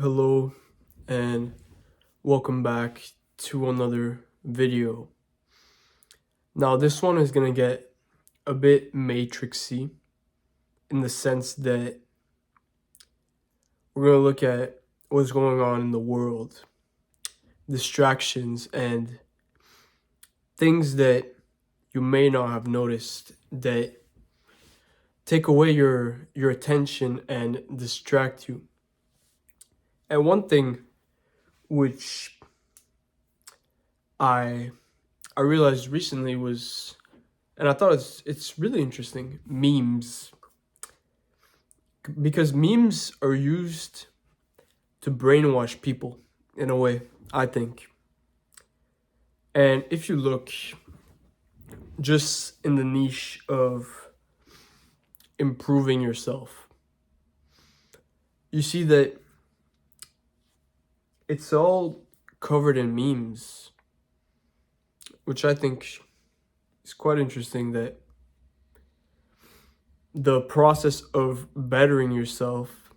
Hello and welcome back to another video. Now this one is going to get a bit matrixy in the sense that we're going to look at what's going on in the world, distractions and things that you may not have noticed that take away your attention and distract you. And one thing which I realized recently was, and I thought it's really interesting, memes. Because memes are used to brainwash people in a way, I think. And if you look just in the niche of improving yourself, you see that it's all covered in memes, which I think is quite interesting, that the process of bettering yourself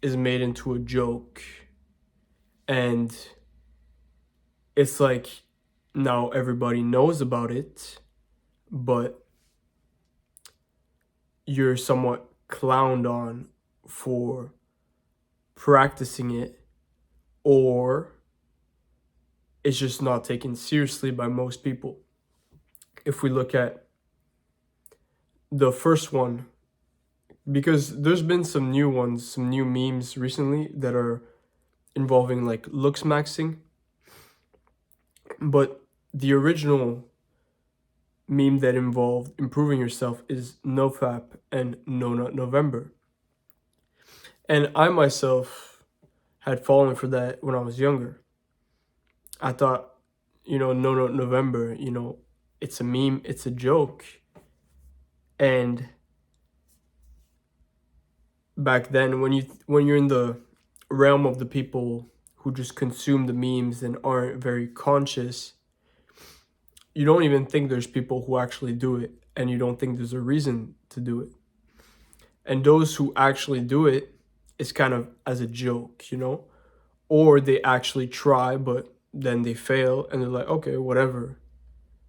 is made into a joke. And it's like now everybody knows about it, but you're somewhat clowned on for practicing it, or it's just not taken seriously by most people. If we look at the first one, because there's been some new ones, some new memes recently that are involving like looks maxing, but the original meme that involved improving yourself is NoFap and No Nut November. And I myself had fallen for that when I was younger. I thought, No Nut November, it's a meme, it's a joke. And back then, when you're in the realm of the people who just consume the memes and aren't very conscious, you don't even think there's people who actually do it, and you don't think there's a reason to do it. And those who actually do it is kind of as a joke, or they actually try, but then they fail and they're like, okay, whatever.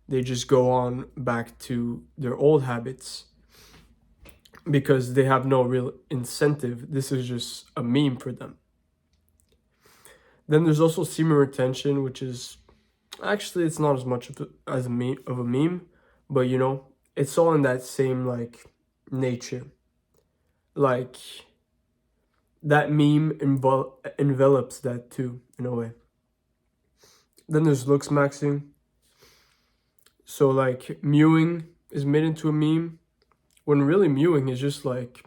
They just go on back to their old habits because they have no real incentive. This is just a meme for them. Then there's also semen retention, which is actually, it's not as much as a meme, but it's all in that same like nature. Like that meme envelops that too, in a way. Then there's looks maxing. So like mewing is made into a meme, when really mewing is just like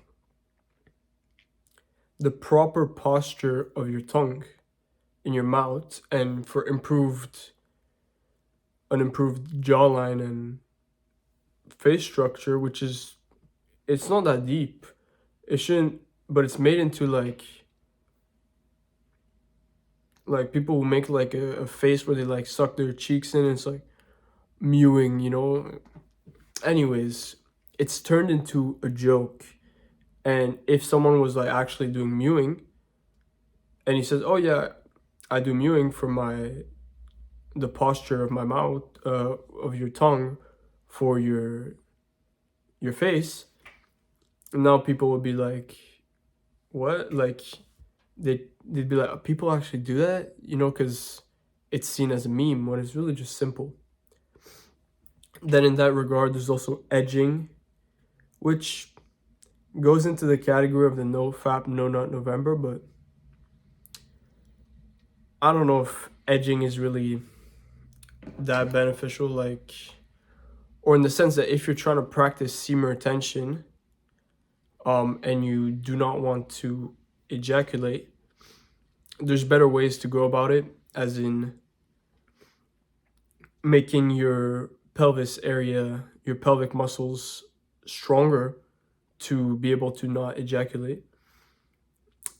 the proper posture of your tongue in your mouth, and for an improved jawline and face structure, which is, it's not that deep. It shouldn't, but it's made into like people who make like a face where they like suck their cheeks in, and it's like mewing, Anyways, it's turned into a joke. And if someone was like actually doing mewing and he says, oh yeah, I do mewing for the posture of my mouth, of your tongue, for your face, and now people would be like, what? Like they'd be like, people actually do that, because it's seen as a meme when it's really just simple. Then in that regard, there's also edging, which goes into the category of the no fap, no nut November, but I don't know if edging is really that beneficial, like, or in the sense that if you're trying to practice semen retention, and you do not want to ejaculate, there's better ways to go about it, as in making your pelvis area, your pelvic muscles stronger to be able to not ejaculate.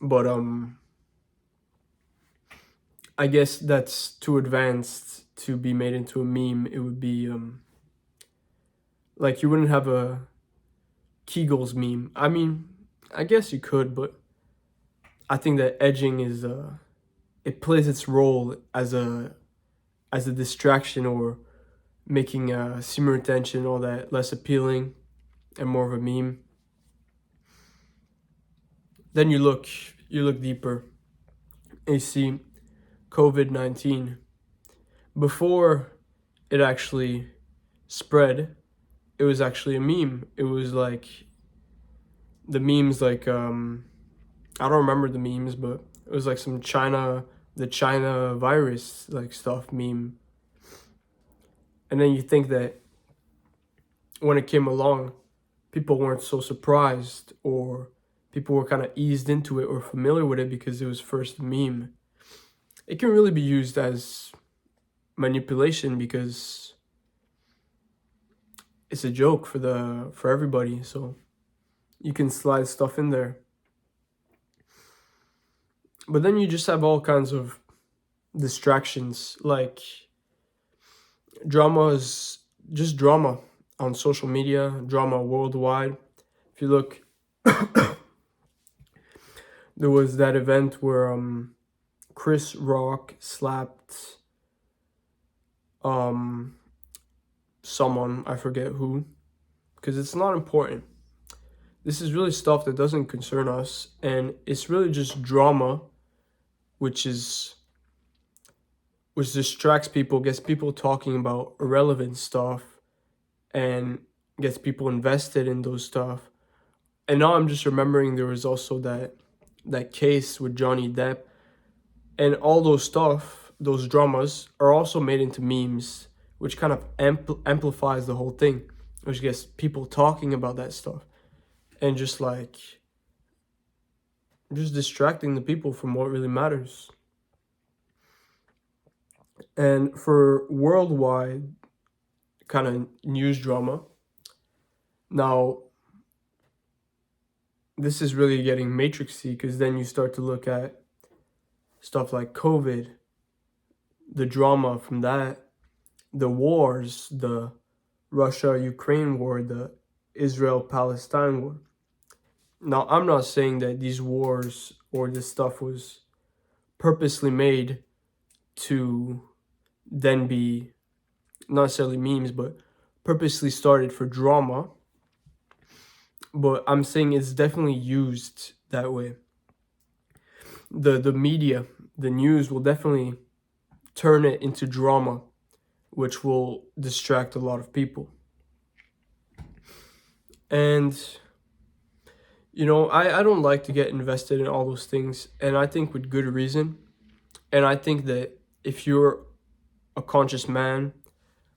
But I guess that's too advanced to be made into a meme. It would be like you wouldn't have a Kegel's meme. I mean, I guess you could, but I think that edging is it plays its role as a distraction, or making simmer attention, all that, less appealing and more of a meme. Then you look deeper and you see COVID-19. Before it actually spread, it was actually a meme. It was like the memes, like I don't remember the memes, but it was like some the China virus like stuff meme. And then you think that when it came along, people weren't so surprised, or people were kind of eased into it or familiar with it because it was first a meme. It can really be used as manipulation because it's a joke for everybody, so you can slide stuff in there. But then you just have all kinds of distractions, like drama is just drama on social media, drama worldwide. If you look, there was that event where Chris Rock slapped someone, I forget who, because it's not important. This is really stuff that doesn't concern us, and it's really just drama, which distracts people, gets people talking about irrelevant stuff, and gets people invested in those stuff. And now I'm just remembering there was also that case with Johnny Depp, and all those stuff, those dramas are also made into memes, which kind of amplifies the whole thing, which gets people talking about that stuff, and just distracting the people from what really matters. And for worldwide kind of news drama, now this is really getting matrixy, because then you start to look at stuff like COVID, the drama from that, the wars, the Russia-Ukraine war, the Israel-Palestine war. Now, I'm not saying that these wars or this stuff was purposely made to then be not necessarily memes, but purposely started for drama. But I'm saying it's definitely used that way. The media, the news will definitely turn it into drama, which will distract a lot of people. And I don't like to get invested in all those things, and I think with good reason. And I think that if you're a conscious man,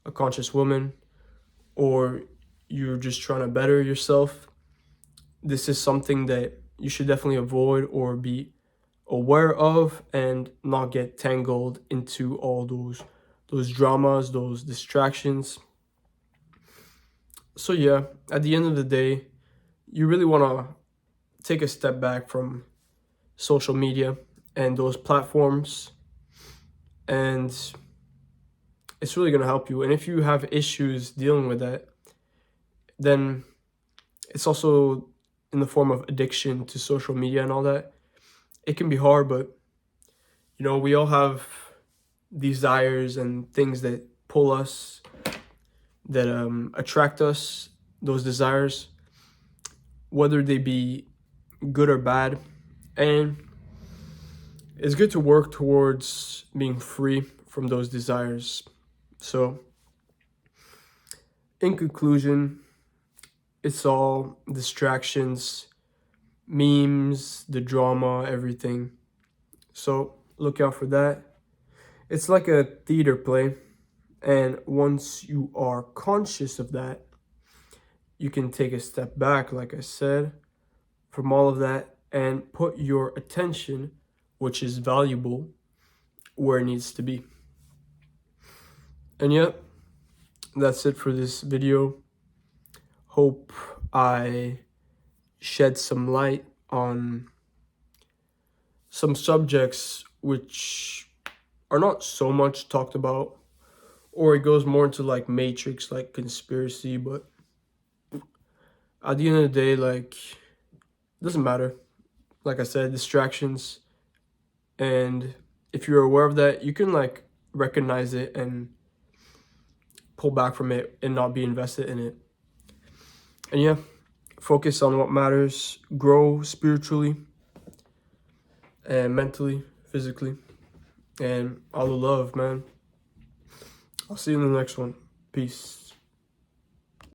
a conscious woman, or you're just trying to better yourself, this is something that you should definitely avoid or be aware of, and not get tangled into all those dramas, those distractions. So yeah, at the end of the day, you really want to take a step back from social media and those platforms, and it's really going to help you. And if you have issues dealing with that, then it's also in the form of addiction to social media and all that. It can be hard, but we all have desires and things that pull us, that attract us, those desires, whether they be good or bad. And it's good to work towards being free from those desires. So, in conclusion, it's all distractions, memes, the drama, everything. So, look out for that. It's like a theater play, and once you are conscious of that, you can take a step back, like I said, from all of that, and put your attention, which is valuable, where it needs to be. And yeah, that's it for this video. Hope I shed some light on some subjects which are not so much talked about, or it goes more into like matrix, like conspiracy. But at the end of the day, like, it doesn't matter. like I said, distractions. And if you're aware of that, you can like recognize it and pull back from it and not be invested in it. And yeah, focus on what matters, grow spiritually and mentally, physically, and all the love, man. I'll see you in the next one. Peace.